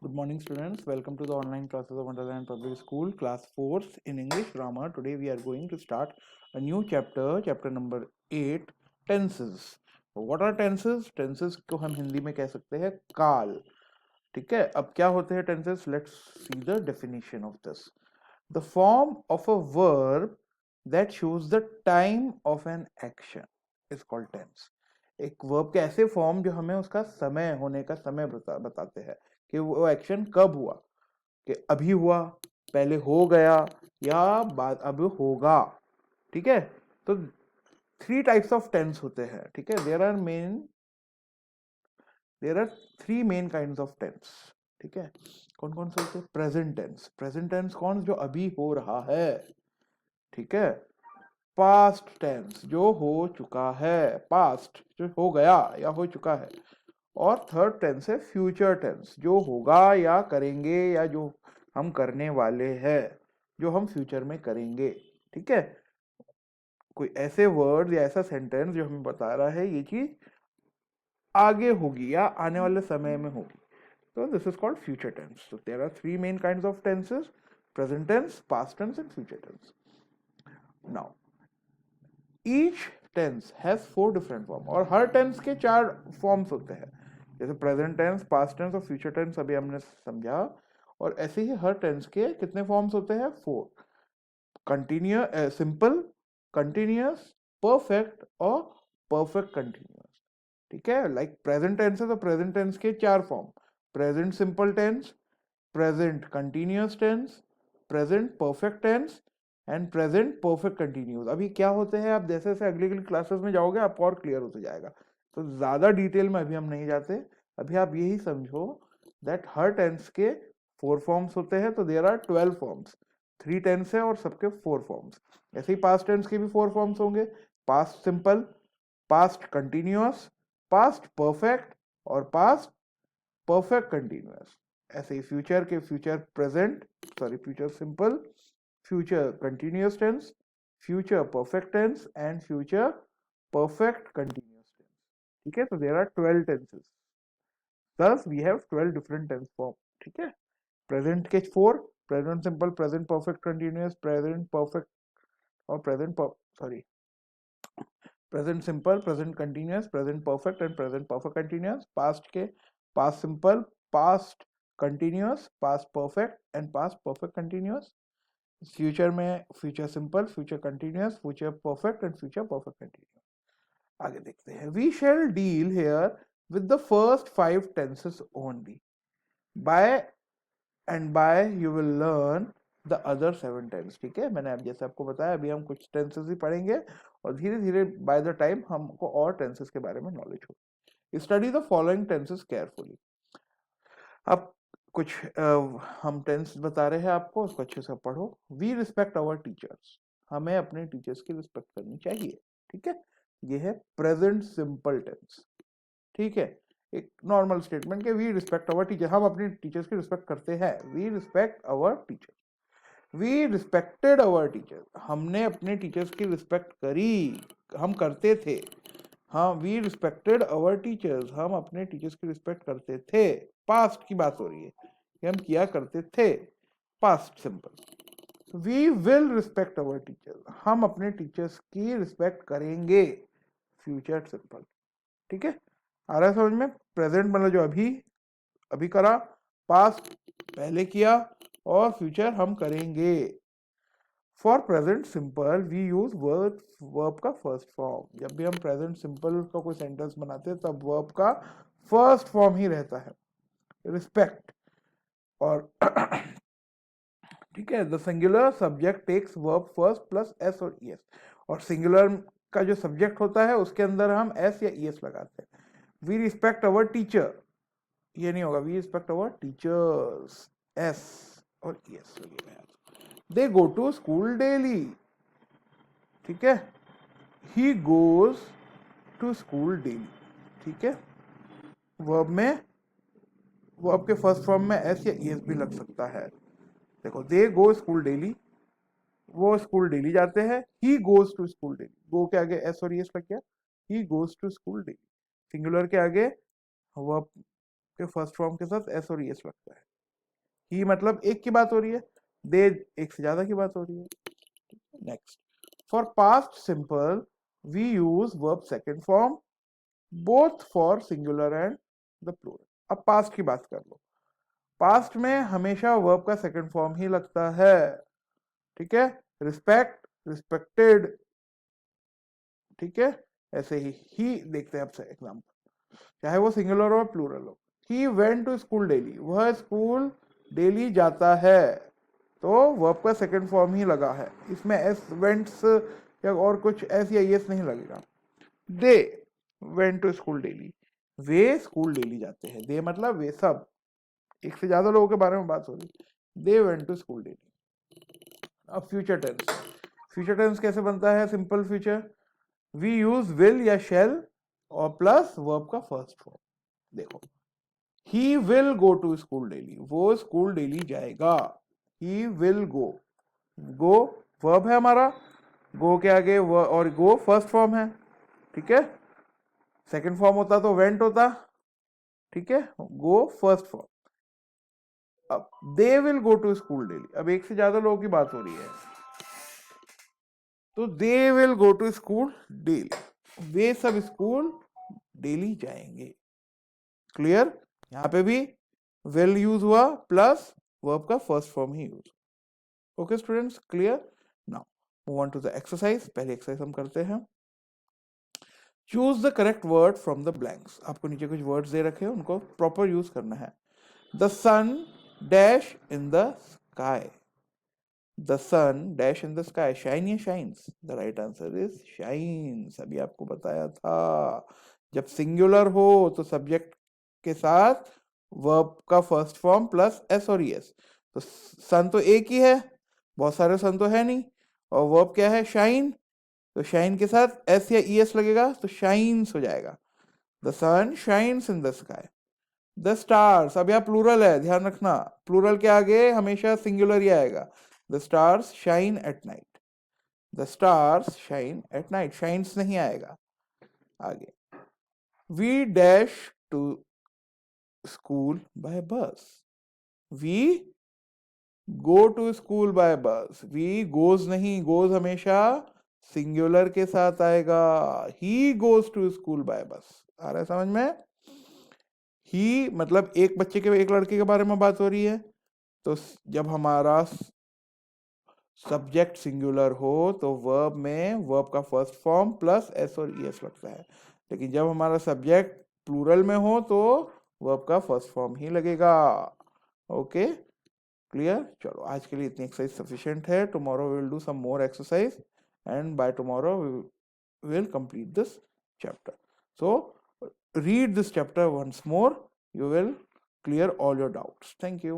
Good morning, students. Welcome to the online classes of Wonderland Public School, class 4th in English grammar. Today we are going to start a new chapter, chapter number 8, tenses. What are tenses? Tenses को हम हिंदी में कह सकते हैं काल. ठीक है, अब क्या होते हैं tenses? Let's see the definition of this. The form of a verb that shows the time of an action is called tense. एक वर्ब के ऐसे फॉर्म जो हमें उसका समय होने का समय बताते हैं कि वो एक्शन कब हुआ, कि अभी हुआ, पहले हो गया या बाद अब होगा. ठीक है, तो 3 टाइप्स ऑफ टेंस होते हैं. ठीक है, there are 3 main kinds of tense. ठीक है, कौन कौन से होते हैं? Present tense. प्रेजेंट टेंस कौन? जो अभी हो रहा है. ठीक है, पास्ट टेंस जो हो चुका है, पास्ट जो हो गया या हो चुका है. और थर्ड टेंस है फ्यूचर टेंस, जो होगा या करेंगे या जो हम करने वाले हैं, जो हम फ्यूचर में करेंगे. ठीक है, कोई ऐसे वर्ड या ऐसा सेंटेंस जो हमें बता रहा है ये चीज आगे होगी या आने वाले समय में होगी. So this is called future tense. So there are 3 main kinds of tenses: present tense, past tense and future tense. Now each tense has 4 different form, और हर tense के 4 forms होते हैं. जैसे प्रेजेंट टेंस, पास्ट टेंस और future tense अभी हमने समझा. और ऐसे ही हर टेंस के कितने फॉर्म्स होते हैं? 4. कंटिन्यूअस, सिंपल, कंटिन्यूअस, परफेक्ट और परफेक्ट कंटिन्यूअस. ठीक है, लाइक प्रेजेंट टेंस है तो प्रेजेंट टेंस के 4 form: present simple tense, present continuous tense, present perfect tense and present perfect continuous. अभी क्या होते हैं, आप जैसे जैसे अगली अगली क्लासेस में जाओगे आपको और क्लियर होते जाएगा. तो ज्यादा डिटेल में अभी हम नहीं जाते. अभी आप यही समझो दैट हर टेंस के 4 फॉर्म्स होते हैं, तो देयर आर 12 फॉर्म्स. 3 टेंस है और सबके 4 फॉर्म्स. ऐसे ही पास्ट टेंस के भी 4 फॉर्म्स होंगे: past simple, past continuous, past perfect और पास्ट परफेक्ट कंटिन्यूअस. ऐसे ही फ्यूचर के future present, sorry future simple, future continuous tense, future perfect tense and future perfect continuous tense. ठीक है, तो there are 12 tenses. thus we have 12 different tense form. ठीक है, present के 4: present simple, present perfect continuous, present perfect और sorry present simple, present continuous, present perfect and present perfect continuous. Past के past simple, past continuous, past perfect and past perfect continuous. Future में future simple, future continuous, future perfect and future perfect continuous. आगे देखते हैं. We shall deal here with the first 5 tenses only. By and by you will learn the other 7 tense. ठीक है, मैंने अब जैसे आपको बताया अभी हम कुछ टेंसेस ही पढ़ेंगे और धीरे धीरे बाय द टाइम हमको और टेंसेस के बारे में नॉलेज होगी. Study the following tenses carefully. अब कुछ हम टेंस बता रहे हैं आपको, उसको अच्छे से पढ़ो. We respect our teachers. हमें अपने टीचर्स की रिस्पेक्ट करनी चाहिए. ठीक है, ये है प्रेजेंट सिंपल टेंस. ठीक है, एक नॉर्मल स्टेटमेंट के वी रिस्पेक्ट आवर टीचर, हम अपने टीचर्स की रिस्पेक्ट करते हैं. We respect our teacher. We respected our teacher. हमने अपने टीचर्स की रिस्पेक्ट करी, हम करते थे. हाँ, वी रिस्पेक्टेड आवर टीचर्स, हम अपने टीचर्स की रिस्पेक्ट करते थे. पास्ट की बात हो रही है कि हम किया करते थे. Past simple. We will respect our teachers, हम अपने टीचर्स की रिस्पेक्ट करेंगे. Future simple. ठीक है, आ रहा है समझ में? प्रेजेंट मतलब जो अभी अभी करा, पास्ट पहले किया और फ्यूचर हम करेंगे. For present simple we use verb का फर्स्ट फॉर्म. जब भी हम प्रेजेंट सिंपल का कोई सेंटेंस बनाते हैं तब वर्ब का फर्स्ट फॉर्म ही रहता है रिस्पेक्ट. और ठीक है, the singular subject takes verb first plus S और ई एस. और सिंगुलर का जो सब्जेक्ट होता है उसके अंदर हम एस या ई एस लगाते हैं. वी रिस्पेक्ट अवर टीचर, ये नहीं होगा. We respect our teachers, S और ई एस लगेगा. They go to school daily. ठीक है, he goes to school daily. ठीक है, वर्ब में वर्ब के फर्स्ट फॉर्म में एस या ई एस भी लग सकता है. देखो, दे गो स्कूल डेली, वो स्कूल डेली जाते हैं. He goes to school daily, go के आगे एस और ई एस लग गया. He goes to school daily. Singular के आगे वर्ब के फर्स्ट फॉर्म के साथ एस और ई एस लगता है. ही मतलब एक की बात हो रही है, दे एक से ज्यादा की बात हो रही है। Next, for past simple we use verb second form both for singular and the plural. अब पास्ट की बात कर लो, पास्ट में हमेशा वर्ब का सेकंड फॉर्म ही लगता है, ठीक है। रिस्पेक्ट, रिस्पेक्टेड, ठीक है। ऐसे ही देखते हैं आपसे एग्जाम्पल, चाहे वो सिंगुलर हो प्लूरल हो। He went to school daily, वह स्कूल डेली जाता है, तो वर्ब का सेकंड फॉर्म ही लगा है, इसमें एस वेंट्स या और कुछ एस या एस नहीं लगेगा। They went to school daily, वे स्कूल डेली जाते हैं, दे मतलब वे सब, एक से ज्यादा लोगों के बारे में बात हो रही। They went to school daily. अब फ्यूचर टेंस, फ्यूचर टेंस कैसे बनता है, simple future, we use will या शेल और प्लस वर्ब का फर्स्ट फॉर्म। देखो, he will go to school daily, वो स्कूल डेली जाएगा, he will go, go verb है हमारा, गो के आगे और गो फर्स्ट फॉर्म है, ठीक है। सेकंड फॉर्म होता तो वेंट होता, ठीक है, गो फर्स्ट फॉर्म। अब they will go to school daily, अब एक से ज्यादा लोगों की बात हो रही है, तो they will go to school daily, वे सब स्कूल डेली जाएंगे। क्लियर, यहां पे भी विल यूज हुआ प्लस वर्ब का फर्स्ट फॉर्म ही use. Okay students, clear. Now move on to the exercise. पहले एक्सरसाइज हम करते हैं, choose the correct word from the blanks. आपको नीचे कुछ वर्ड्स दे रखे हैं, उनको प्रॉपर यूज करना है। The sun dash in the sky, the sun dash in the sky, shine या shines, the right answer is shines. अभी आपको बताया था, जब सिंगुलर हो तो सब्जेक्ट के साथ वर्ब का फर्स्ट फॉर्म प्लस एस और एस। तो सन तो एक ही है, बहुत सारे सन तो है नहीं, और वर्ब क्या है, शाइन, तो शाइन के साथ एस या ई एस लगेगा तो शाइन्स हो जाएगा। The sun shines in the sky. The stars, अब यहाँ प्लूरल है, ध्यान रखना, प्लूरल के आगे हमेशा सिंगुलर ही आएगा। The stars shine at night, the stars shine at night, shines नहीं आएगा आगे। We dash to school by bus, we go to school by bus, we goes नहीं, गोज हमेशा सिंगुलर के साथ आएगा, he goes to school by bus. आ रहा है समझ में, ही मतलब एक बच्चे के, एक लड़के के बारे में बात हो रही है, तो जब हमारा सब्जेक्ट सिंगुलर हो तो वर्ब में वर्ब का फर्स्ट फॉर्म प्लस एस और ई एस लगता है, लेकिन जब हमारा सब्जेक्ट प्लूरल में हो तो वर्ब का फर्स्ट फॉर्म ही लगेगा। Okay, clear. चलो आज के लिए इतनी एक्सरसाइज सफिशिएंट है, tomorrow we will do some more exercise and by tomorrow we will complete this chapter. So read this chapter once more, you will clear all your doubts. Thank you.